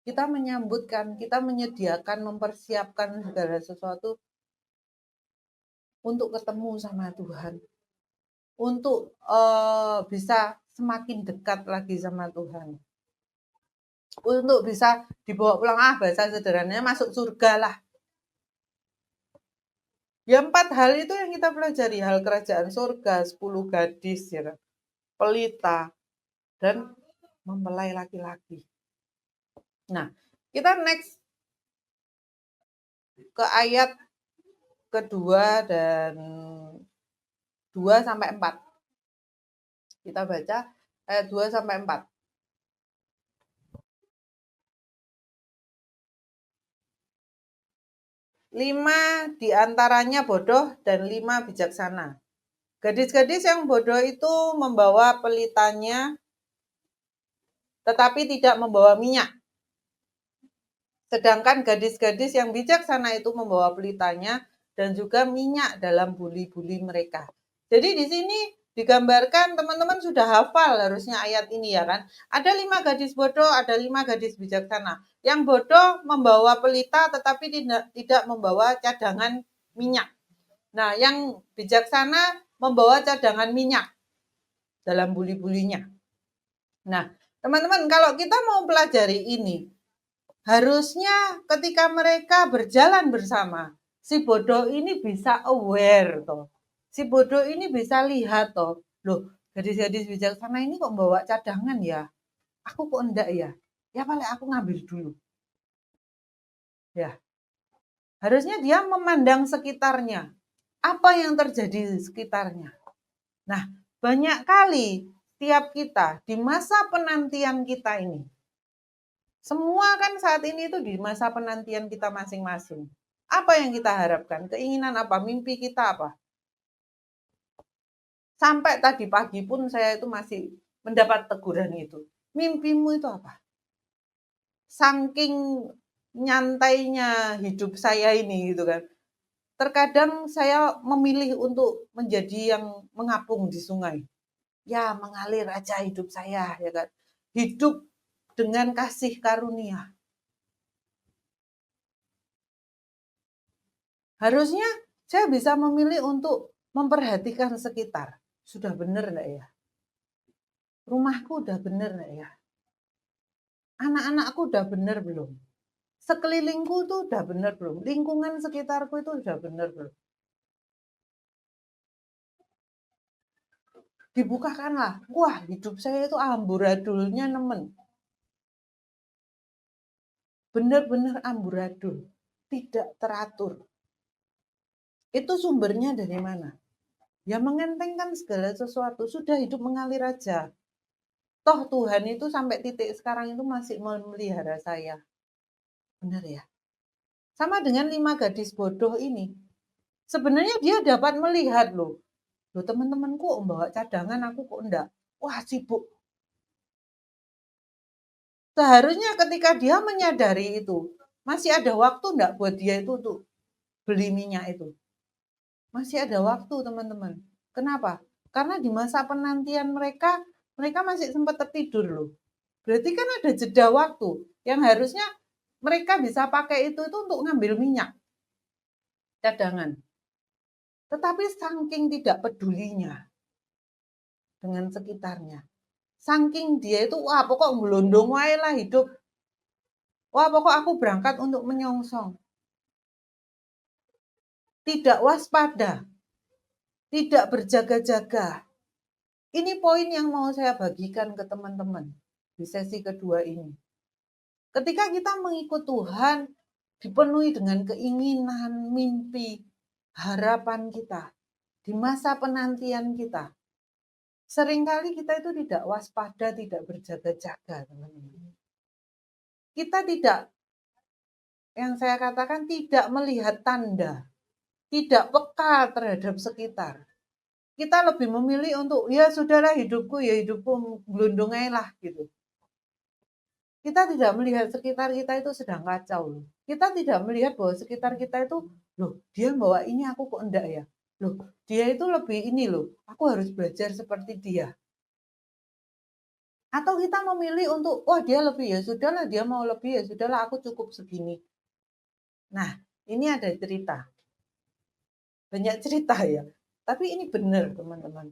Kita menyambutkan, kita menyediakan, mempersiapkan segala sesuatu untuk ketemu sama Tuhan. Untuk bisa semakin dekat lagi sama Tuhan. Untuk bisa dibawa pulang, bahasa sederhananya masuk surga lah. Ya 4 hal itu yang kita pelajari, hal kerajaan surga, 10 gadis, ya kan? Pelita, dan mempelai laki-laki. Nah, kita next ke ayat kedua dan 2 sampai 4. Kita baca ayat 2 sampai 4. 5 diantaranya bodoh dan 5 bijaksana. Gadis-gadis yang bodoh itu membawa pelitanya tetapi tidak membawa minyak. Sedangkan gadis-gadis yang bijaksana itu membawa pelitanya dan juga minyak dalam buli-buli mereka. Jadi di sini digambarkan, teman-teman sudah hafal harusnya ayat ini ya kan. Ada 5 gadis bodoh, ada 5 gadis bijaksana. Yang bodoh membawa pelita tetapi tidak membawa cadangan minyak. Nah, yang bijaksana membawa cadangan minyak dalam buli-bulinya. Nah, teman-teman, kalau kita mau pelajari ini, harusnya ketika mereka berjalan bersama, si bodoh ini bisa aware toh. Si bodoh ini bisa lihat toh. Loh, gadis-gadis bijaksana ini kok bawa cadangan ya? Aku kok enggak ya? Ya paling aku ngambil dulu. Ya. Harusnya dia memandang sekitarnya. Apa yang terjadi di sekitarnya? Nah, banyak kali tiap kita di masa penantian kita ini, semua kan saat ini itu di masa penantian kita masing-masing. Apa yang kita harapkan? Keinginan apa? Mimpi kita apa? Sampai tadi pagi pun saya itu masih mendapat teguran itu. Mimpimu itu apa? Saking nyantainya hidup saya ini gitu kan. Terkadang saya memilih untuk menjadi yang mengapung di sungai. Ya, mengalir aja hidup saya ya kan. Hidup dengan kasih karunia. Harusnya saya bisa memilih untuk memperhatikan sekitar. Sudah benar enggak ya? Rumahku udah benar enggak ya? Anak-anakku udah benar belum? Sekelilingku tuh udah benar belum? Lingkungan sekitarku itu udah benar belum? dibukakanlah. Wah, hidup saya itu amburadulnya nemen. Benar-benar amburadul, tidak teratur. Itu sumbernya dari mana? Ya mengentengkan segala sesuatu, sudah hidup mengalir aja. Toh Tuhan itu sampai titik sekarang itu masih memelihara saya. Benar ya? Sama dengan 5 gadis bodoh ini. Sebenarnya dia dapat melihat loh. Loh teman-temanku membawa cadangan, aku kok enggak. Wah sibuk. Seharusnya ketika dia menyadari itu, masih ada waktu enggak buat dia itu untuk beli minyak itu. Masih ada waktu teman-teman. Kenapa? Karena di masa penantian mereka, mereka masih sempat tertidur loh. Berarti kan ada jeda waktu yang harusnya mereka bisa pakai itu untuk ngambil minyak cadangan. Tetapi saking tidak pedulinya dengan sekitarnya. Saking dia itu, wah pokok ngelondong wae lah hidup. Wah pokok aku berangkat untuk menyongsong. Tidak waspada, tidak berjaga-jaga. Ini poin yang mau saya bagikan ke teman-teman di sesi kedua ini. Ketika kita mengikut Tuhan, dipenuhi dengan keinginan, mimpi, harapan kita, di masa penantian kita, seringkali kita itu tidak waspada, tidak berjaga-jaga, teman-teman. Kita tidak, yang saya katakan, tidak melihat tanda, tidak peka terhadap sekitar. Kita lebih memilih untuk, ya sudahlah hidupku, ya hidupku gelondongai lah gitu. Kita tidak melihat sekitar kita itu sedang kacau loh. Kita tidak melihat bahwa sekitar kita itu, loh dia bawa ini aku kok enggak ya. Loh dia itu lebih ini loh, aku harus belajar seperti dia. Atau kita memilih untuk, wah dia lebih ya sudahlah, dia mau lebih ya sudahlah, aku cukup segini. Nah ini ada cerita. Banyak cerita ya. Tapi ini benar teman-teman.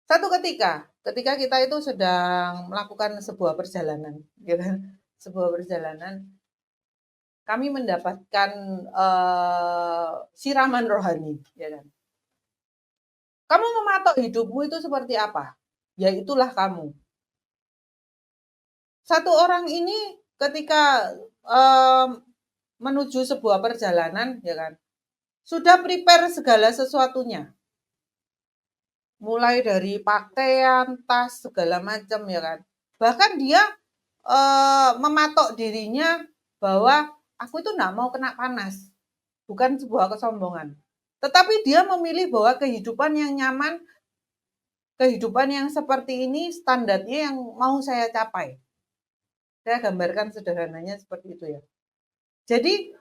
Satu ketika kita itu sedang melakukan sebuah perjalanan, ya kan? Sebuah perjalanan, kami mendapatkan siraman rohani, ya kan? Kamu mematok hidupmu itu seperti apa? Ya itulah kamu. Satu orang ini ketika menuju sebuah perjalanan, ya kan? Sudah prepare segala sesuatunya. Mulai dari pakaian, tas, segala macam ya kan. Bahkan dia mematok dirinya bahwa aku itu enggak mau kena panas. Bukan sebuah kesombongan. Tetapi dia memilih bahwa kehidupan yang nyaman, kehidupan yang seperti ini standarnya yang mau saya capai. Saya gambarkan sederhananya seperti itu ya. Jadi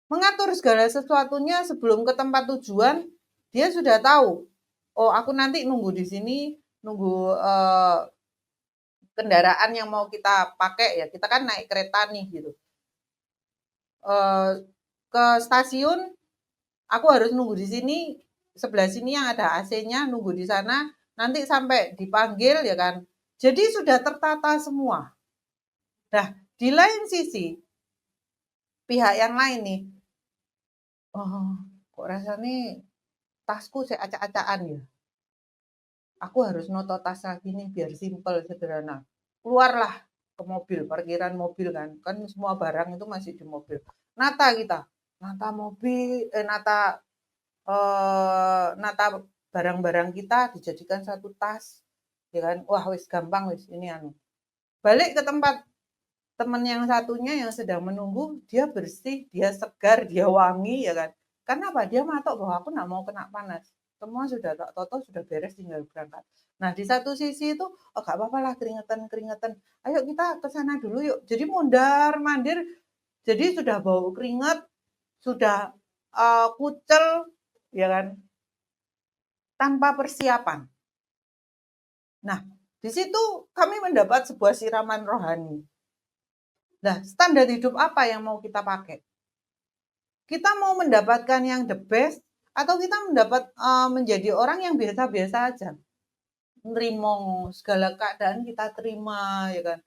mengatur segala sesuatunya sebelum ke tempat tujuan, dia sudah tahu. Oh, aku nanti nunggu di sini, nunggu kendaraan yang mau kita pakai ya. Kita kan naik kereta nih gitu. Ke stasiun, aku harus nunggu di sini, sebelah sini yang ada AC-nya, nunggu di sana, nanti sampai dipanggil ya kan. Jadi sudah tertata semua. Nah, di lain sisi, pihak yang lain nih, oh kok rasanya tasku saya acak-acakan ya. Aku harus noto tas lagi nih biar simpel, sederhana. Keluarlah ke mobil, parkiran mobil kan. Kan semua barang itu masih di mobil. Nata kita, nata mobil, nata barang-barang kita dijadikan satu tas. Ya kan? Wah, wis gampang wis ini anu. Balik ke tempat teman yang satunya yang sedang menunggu, dia bersih, dia segar, dia wangi ya kan. Karena apa? Dia matok bahwa aku nggak mau kena panas. Semua sudah tak toto, sudah beres, tinggal berangkat. Nah, di satu sisi itu, oh gak apa-apa lah keringetan-keringetan. Ayo kita ke sana dulu yuk. Jadi mondar mandir, jadi sudah bau keringat, sudah kucel, ya kan, tanpa persiapan. Nah, di situ kami mendapat sebuah siraman rohani. Nah, standar hidup apa yang mau kita pakai? Kita mau mendapatkan yang the best atau kita menjadi orang yang biasa-biasa aja? Nerimo segala keadaan kita terima, ya kan?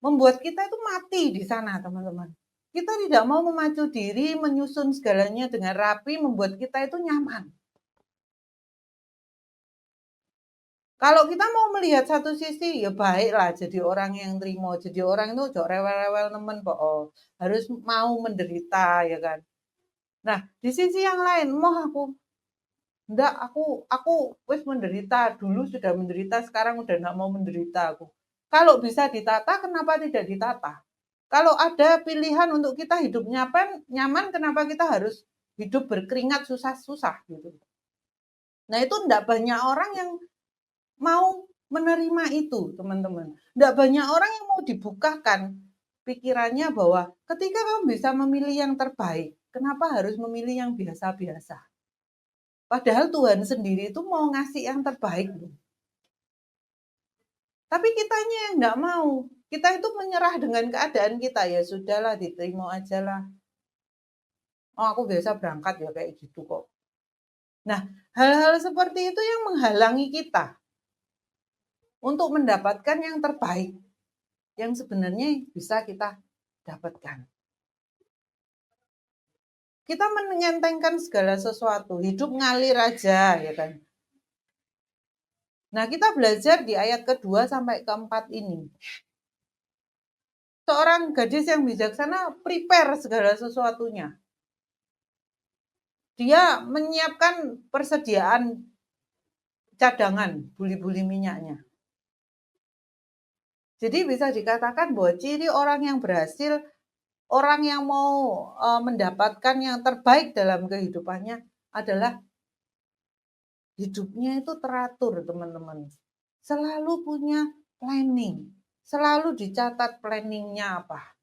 Membuat kita itu mati di sana, teman-teman. Kita tidak mau memacu diri, menyusun segalanya dengan rapi, membuat kita itu nyaman. Kalau kita mau melihat satu sisi, ya baiklah jadi orang yang terima, jadi orang itu ojo rewel-rewel nemen kok, harus mau menderita ya kan. Nah, di sisi yang lain, ndak aku wis menderita, dulu sudah menderita, sekarang udah nggak mau menderita aku. Kalau bisa ditata, kenapa tidak ditata? Kalau ada pilihan untuk kita hidup nyaman, kenapa kita harus hidup berkeringat susah-susah gitu. Nah, itu ndak banyak orang yang mau menerima itu, teman-teman. Nggak banyak orang yang mau dibukakan pikirannya bahwa ketika kamu bisa memilih yang terbaik, kenapa harus memilih yang biasa-biasa? Padahal Tuhan sendiri itu mau ngasih yang terbaik. Tapi kitanya yang nggak mau. Kita itu menyerah dengan keadaan kita. Ya sudahlah, diterima aja lah. Oh, aku biasa berangkat ya kayak gitu kok. Nah, hal-hal seperti itu yang menghalangi kita untuk mendapatkan yang terbaik yang sebenarnya bisa kita dapatkan. Kita menyentengkan segala sesuatu, hidup ngalir aja ya kan. Nah, kita belajar di ayat kedua sampai keempat ini. Seorang gadis yang bijaksana prepare segala sesuatunya. Dia menyiapkan persediaan cadangan buli-buli minyaknya. Jadi bisa dikatakan bahwa ciri orang yang berhasil, orang yang mau mendapatkan yang terbaik dalam kehidupannya adalah hidupnya itu teratur, teman-teman. Selalu punya planning. Selalu dicatat planningnya apa.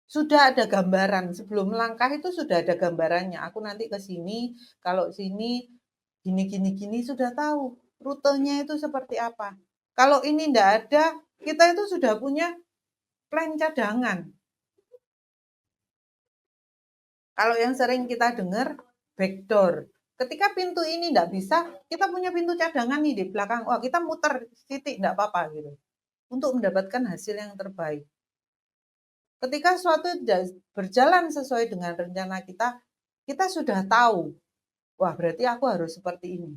Sudah ada gambaran. Sebelum langkah itu sudah ada gambarannya. Aku nanti ke sini, kalau sini, gini, sudah tahu. Rutenya itu seperti apa. Kalau ini enggak ada, kita itu sudah punya plan cadangan. Kalau yang sering kita dengar, backdoor. Ketika pintu ini enggak bisa, kita punya pintu cadangan nih di belakang. Wah, kita muter titik enggak apa-apa gitu. Untuk mendapatkan hasil yang terbaik. Ketika suatu berjalan sesuai dengan rencana kita, kita sudah tahu, wah berarti aku harus seperti ini.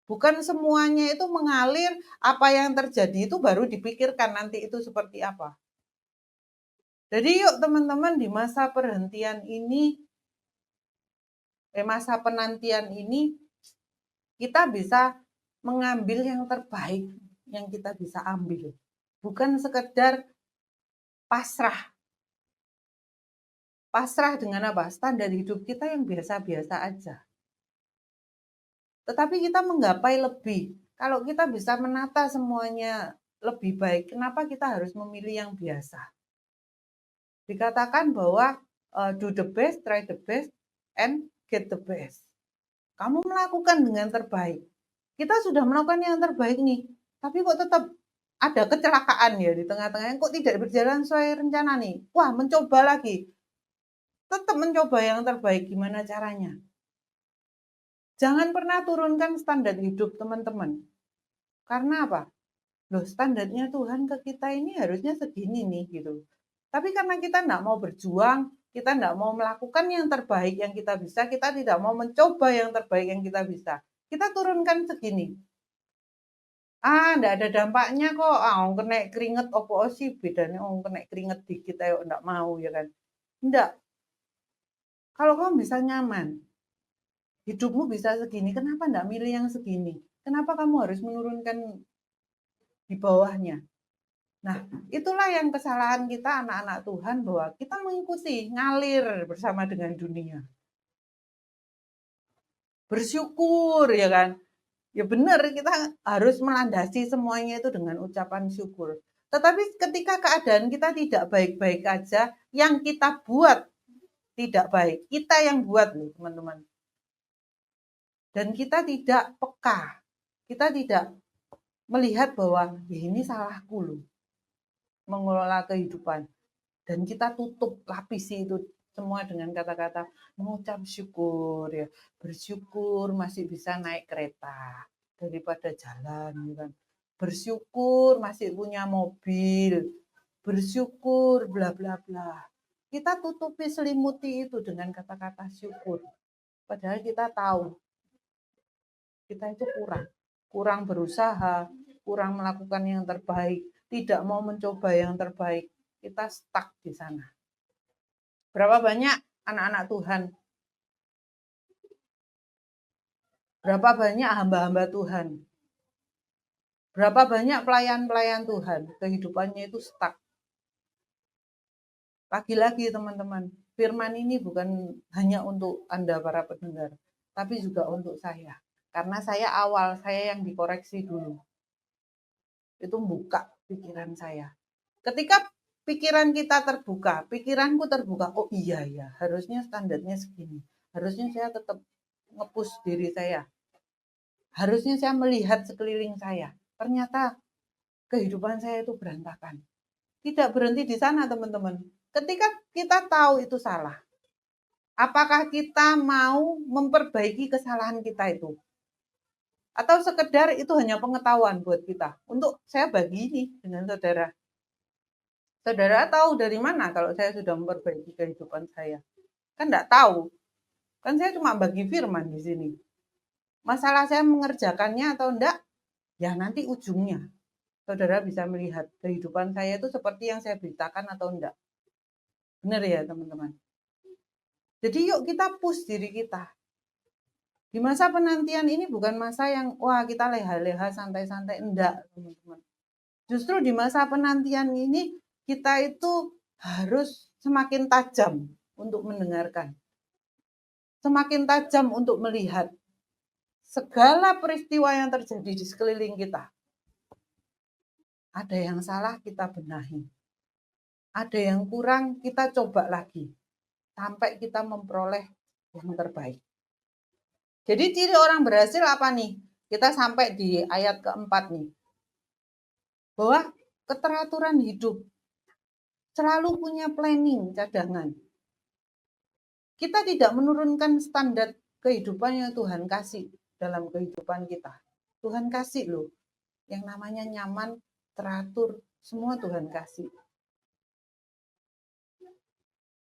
Bukan semuanya itu mengalir, apa yang terjadi itu baru dipikirkan nanti itu seperti apa. Jadi yuk teman-teman di masa perhentian ini, masa penantian ini, kita bisa mengambil yang terbaik yang kita bisa ambil. Bukan sekedar pasrah. Pasrah dengan apa? Standar hidup kita yang biasa-biasa aja. Tetapi kita menggapai lebih. Kalau kita bisa menata semuanya lebih baik, kenapa kita harus memilih yang biasa? Dikatakan bahwa do the best, try the best, and get the best. Kamu melakukan dengan terbaik. Kita sudah melakukan yang terbaik nih, tapi kok tetap ada kecelakaan ya di tengah-tengahnya, kok tidak berjalan sesuai rencana nih. Wah, mencoba lagi. Tetap mencoba yang terbaik, gimana caranya? Jangan pernah turunkan standar hidup teman-teman. Karena apa? Loh, standarnya Tuhan ke kita ini harusnya segini nih gitu. Tapi karena kita enggak mau berjuang, kita enggak mau melakukan yang terbaik yang kita bisa, kita tidak mau mencoba yang terbaik yang kita bisa. Kita turunkan segini. Enggak ada dampaknya kok. Wong kena keringet opo sih bedanya wong kena keringet dikit ayo enggak mau ya kan. Enggak. Kalau kamu bisa nyaman, hidupmu bisa segini, kenapa enggak milih yang segini? Kenapa kamu harus menurunkan di bawahnya? Nah, itulah yang kesalahan kita anak-anak Tuhan bahwa kita mengikuti, ngalir bersama dengan dunia. Bersyukur ya kan. Ya benar kita harus melandasi semuanya itu dengan ucapan syukur. Tetapi ketika keadaan kita tidak baik-baik aja, yang kita buat tidak baik. Kita yang buat nih teman-teman. Dan kita tidak peka. Kita tidak melihat bahwa ya ini salahku loh. Mengelola kehidupan. Dan kita tutup lapisi itu semua dengan kata-kata mengucap syukur ya, bersyukur masih bisa naik kereta daripada jalan gitu kan. Bersyukur masih punya mobil, bersyukur bla bla bla. Kita tutupi selimuti itu dengan kata-kata syukur. Padahal kita tahu Kita itu kurang berusaha, kurang melakukan yang terbaik, tidak mau mencoba yang terbaik. Kita stuck di sana. Berapa banyak anak-anak Tuhan? Berapa banyak hamba-hamba Tuhan? Berapa banyak pelayan-pelayan Tuhan? Kehidupannya itu stuck. Lagi-lagi teman-teman, firman ini bukan hanya untuk Anda para pendengar, tapi juga untuk saya. Karena saya yang dikoreksi dulu. Itu buka pikiran saya. Ketika pikiran kita terbuka, pikiranku terbuka, oh iya ya, harusnya standarnya segini. Harusnya saya tetap nge-push diri saya. Harusnya saya melihat sekeliling saya. Ternyata kehidupan saya itu berantakan. Tidak berhenti di sana, teman-teman. Ketika kita tahu itu salah, apakah kita mau memperbaiki kesalahan kita itu? Atau sekedar itu hanya pengetahuan buat kita? Untuk saya bagi ini dengan saudara. Saudara tahu dari mana kalau saya sudah memperbaiki kehidupan saya? Kan enggak tahu. Kan saya cuma bagi firman di sini. Masalah saya mengerjakannya atau enggak, ya nanti ujungnya. Saudara bisa melihat kehidupan saya itu seperti yang saya beritakan atau enggak. Benar ya teman-teman? Jadi yuk kita push diri kita. Di masa penantian ini bukan masa yang wah kita leha-leha santai-santai, enggak teman-teman. Justru di masa penantian ini kita itu harus semakin tajam untuk mendengarkan. Semakin tajam untuk melihat segala peristiwa yang terjadi di sekeliling kita. Ada yang salah kita benahi. Ada yang kurang kita coba lagi. Sampai kita memperoleh yang terbaik. Jadi ciri orang berhasil apa nih? Kita sampai di ayat keempat nih. Bahwa keteraturan hidup. Selalu punya planning, cadangan. Kita tidak menurunkan standar kehidupan yang Tuhan kasih dalam kehidupan kita. Tuhan kasih loh. Yang namanya nyaman, teratur, semua Tuhan kasih.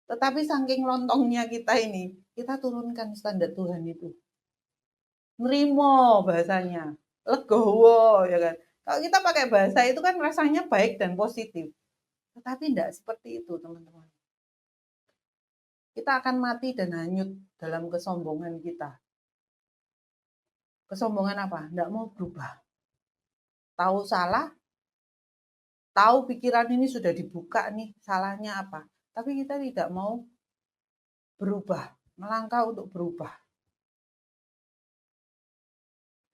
Tetapi saking lontongnya kita ini, kita turunkan standar Tuhan itu. Nerimo bahasanya, legowo ya kan. Kalau kita pakai bahasa itu kan rasanya baik dan positif. Tetapi tidak seperti itu teman-teman. Kita akan mati dan hanyut dalam kesombongan kita. Kesombongan apa? Tidak mau berubah. Tahu salah, tahu pikiran ini sudah dibuka nih, salahnya apa. Tapi kita tidak mau berubah, melangkah untuk berubah.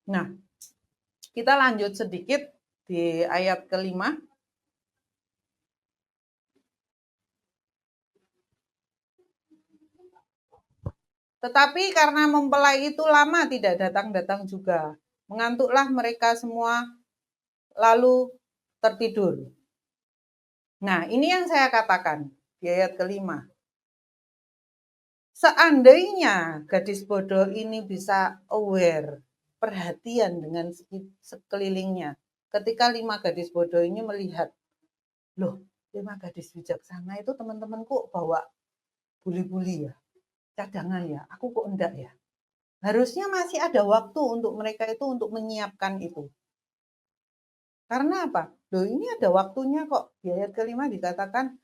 Nah, kita lanjut sedikit di ayat kelima. Tetapi karena mempelai itu lama tidak datang-datang juga, mengantuklah mereka semua lalu tertidur. Nah, ini yang saya katakan di ayat kelima. Seandainya gadis bodoh ini bisa aware, perhatian dengan sekelilingnya. Ketika 5 gadis bodoh ini melihat, loh 5 gadis bijaksana itu teman-temanku bawa buli-buli ya, cadangan ya, aku kok enggak ya. Harusnya masih ada waktu untuk mereka itu untuk menyiapkan itu. Karena apa? Loh ini ada waktunya kok. Di ayat kelima dikatakan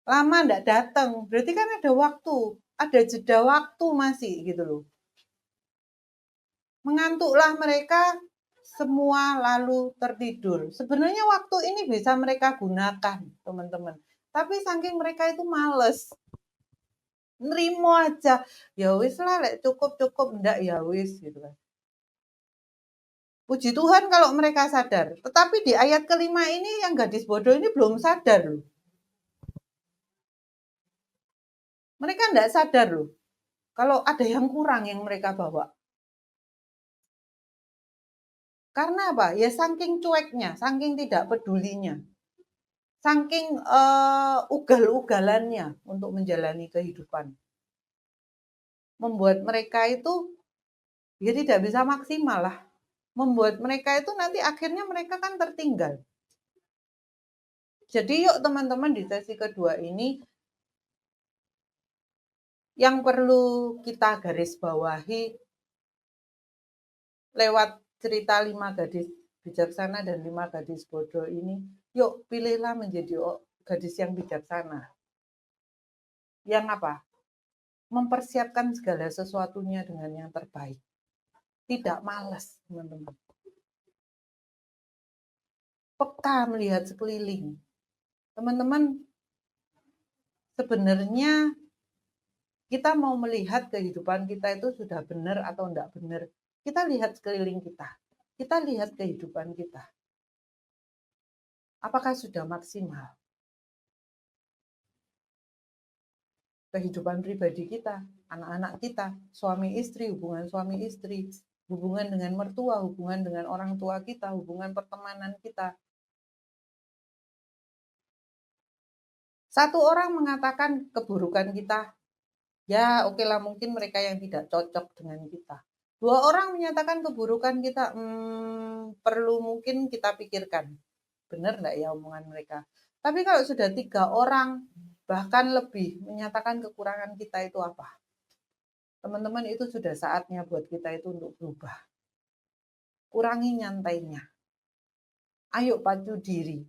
lama enggak datang. Berarti kan ada waktu. Ada jeda waktu masih gitu loh. Mengantuklah mereka semua lalu tertidur. Sebenarnya waktu ini bisa mereka gunakan, teman-teman. Tapi saking mereka itu males. Nerimo aja. Ya wis lah, cukup enggak ya wis gitu kan. Puji Tuhan kalau mereka sadar. Tetapi di ayat kelima ini yang gadis bodoh ini belum sadar loh. Mereka enggak sadar loh. Kalau ada yang kurang yang mereka bawa. Karena apa? Ya saking cueknya, saking tidak pedulinya. Saking ugal-ugalannya untuk menjalani kehidupan. Membuat mereka itu ya tidak bisa maksimal lah. Membuat mereka itu nanti akhirnya mereka kan tertinggal. Jadi yuk teman-teman di sesi kedua ini yang perlu kita garis bawahi, lewat cerita 5 gadis bijaksana dan 5 gadis bodoh ini, yuk pilihlah menjadi gadis yang bijaksana. Yang apa? Mempersiapkan segala sesuatunya dengan yang terbaik. Tidak malas, teman-teman. Peka melihat sekeliling. Teman-teman, sebenarnya kita mau melihat kehidupan kita itu sudah benar atau enggak benar. Kita lihat sekeliling kita. Kita lihat kehidupan kita. Apakah sudah maksimal? Kehidupan pribadi kita, anak-anak kita, suami istri, hubungan dengan mertua, hubungan dengan orang tua kita, hubungan pertemanan kita. Satu orang mengatakan keburukan kita, ya oke lah mungkin mereka yang tidak cocok dengan kita. Dua orang menyatakan keburukan kita, perlu mungkin kita pikirkan. Benar enggak ya omongan mereka? Tapi kalau sudah 3 orang, bahkan lebih, menyatakan kekurangan kita itu apa? Teman-teman, itu sudah saatnya buat kita itu untuk berubah. Kurangi nyantainya. Ayo pacu diri.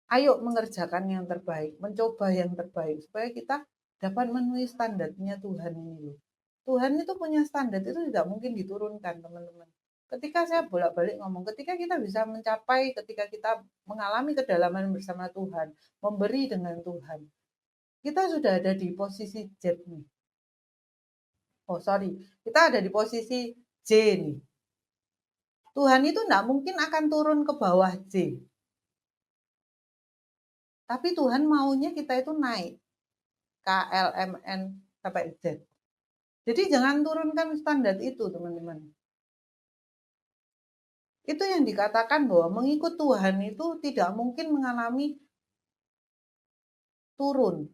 Ayo mengerjakan yang terbaik, mencoba yang terbaik, supaya kita dapat memenuhi standarnya Tuhan ini loh. Tuhan itu punya standar, itu tidak mungkin diturunkan, teman-teman. Ketika saya bolak-balik ngomong, ketika kita bisa mencapai, ketika kita mengalami kedalaman bersama Tuhan, memberi dengan Tuhan, kita sudah ada di posisi Z nih. Kita ada di posisi J nih. Tuhan itu tidak mungkin akan turun ke bawah J. Tapi Tuhan maunya kita itu naik. K, L, M, N, sampai Z. Jadi jangan turunkan standar itu, teman-teman. Itu yang dikatakan bahwa mengikut Tuhan itu tidak mungkin mengalami turun.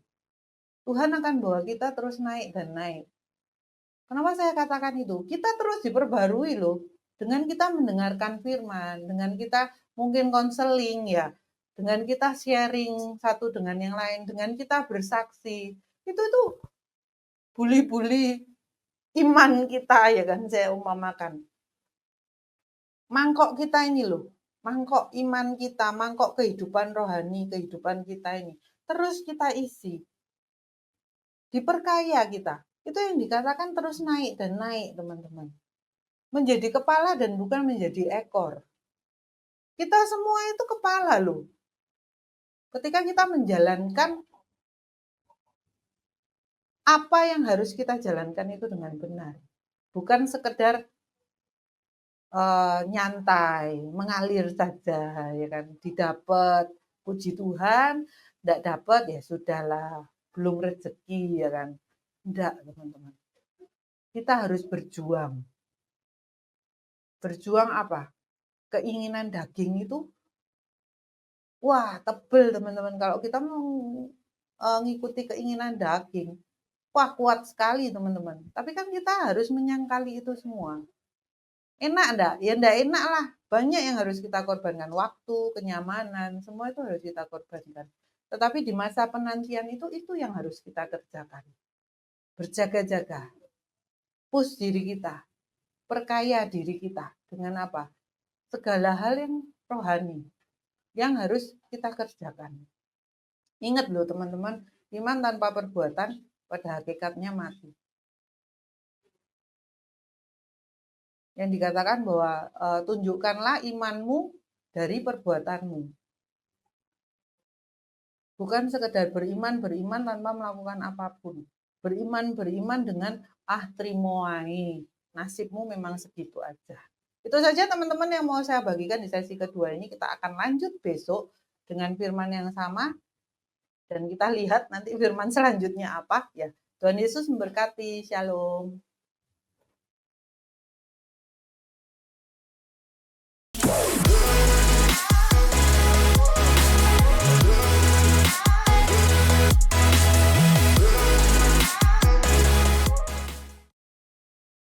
Tuhan akan bawa kita terus naik dan naik. Kenapa saya katakan itu? Kita terus diperbarui loh. Dengan kita mendengarkan firman, dengan kita mungkin konseling ya, dengan kita sharing satu dengan yang lain, dengan kita bersaksi. Itu buli-buli iman kita ya kan, saya umpamakan. Mangkok kita ini loh, mangkok iman kita, mangkok kehidupan rohani, kehidupan kita ini. Terus kita isi. Diperkaya kita. Itu yang dikatakan terus naik dan naik, teman-teman. Menjadi kepala dan bukan menjadi ekor. Kita semua itu kepala loh. Ketika kita menjalankan apa yang harus kita jalankan itu dengan benar. Bukan sekedar nyantai, mengalir saja, ya kan. Didapat, puji Tuhan, tidak dapat ya sudahlah, belum rezeki, ya kan. Enggak, teman-teman. Kita harus berjuang. Berjuang apa? Keinginan daging itu, wah tebel teman-teman. Kalau kita mau ngikuti keinginan daging, wah kuat sekali teman-teman. Tapi kan kita harus menyangkali itu semua. Enak enggak? Ya enggak enak lah. Banyak yang harus kita korbankan. Waktu, kenyamanan, semua itu harus kita korbankan. Tetapi di masa penantian itu yang harus kita kerjakan. Berjaga-jaga. Push diri kita. Perkaya diri kita. Dengan apa? Segala hal yang rohani. Yang harus kita kerjakan. Ingat loh teman-teman, iman tanpa perbuatan pada hakikatnya mati. Yang dikatakan bahwa tunjukkanlah imanmu dari perbuatanmu. Bukan sekedar beriman tanpa melakukan apapun. Beriman dengan trimo ae. Nasibmu memang segitu aja. Itu saja teman-teman yang mau saya bagikan di sesi kedua ini. Kita akan lanjut besok dengan firman yang sama. Dan kita lihat nanti firman selanjutnya apa. Ya, Tuhan Yesus memberkati. Shalom.